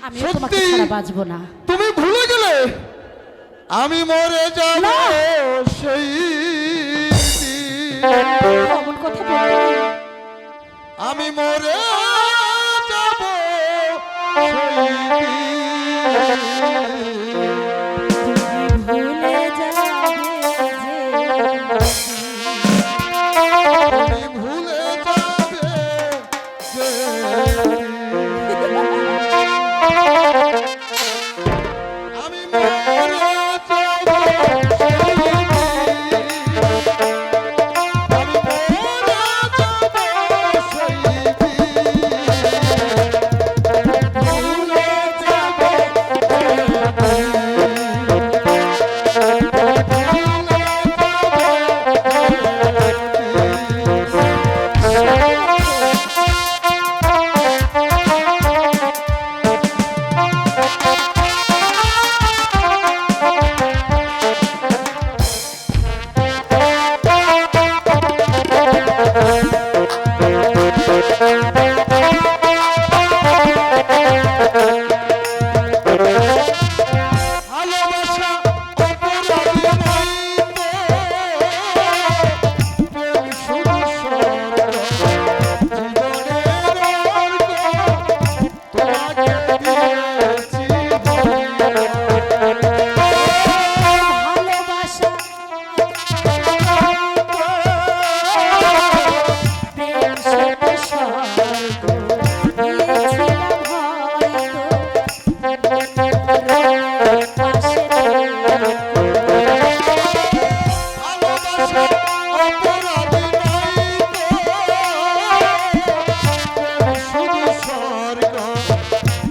আমি তোমাকে সত্যি ছাড়া বাঁচবো না। তুমি ভুলে গেলে আমি মরে যাব না। সেই অমন কথা বলতে নেই। আমি মরে যাব সেই তুমি ভুলে যাবে যে তুমি ভুলে যাবে যে আমি মরে যাব সেই আমি মরে যাব সেই ভুলে যাবে ভালোবাসা অপরাধী নয় প্রেম শুধু স্বর্গ জীবনের অর্ঘ তোমাকে দিয়েছি ভালোবাসা প্রেম শুধু স্বর্গ দিয়েছিলাম হয়তো পাশে ভালোবাসা অপরাধী নয় প্রেম শুধু স্বর্গ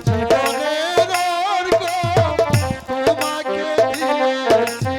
জীবনের অর্ঘ তোমাকে দিয়েছি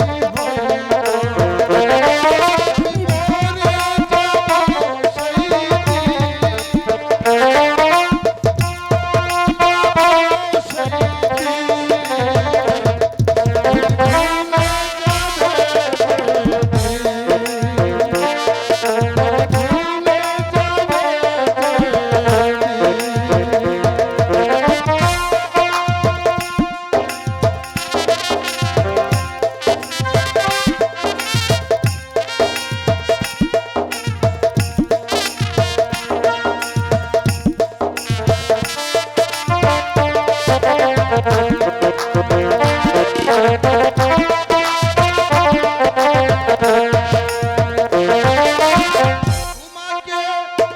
তোমাকে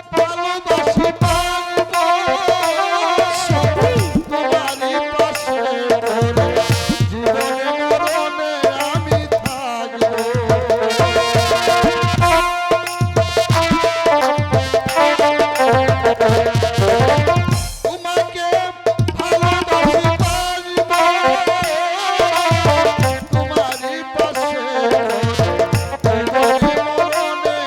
ভালোবাসি বাঁচবো তোমারই পাশে পড়ে জীবনে মরণে আমি থাকবো তোমাকে ভালোবাসি বাঁচবো তোমারই পাশে পড়ে জীবনে মরণে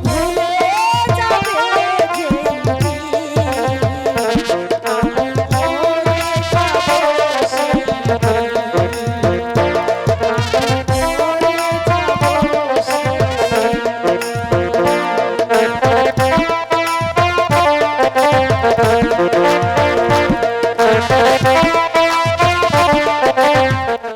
ভুলে যাবে যে আমি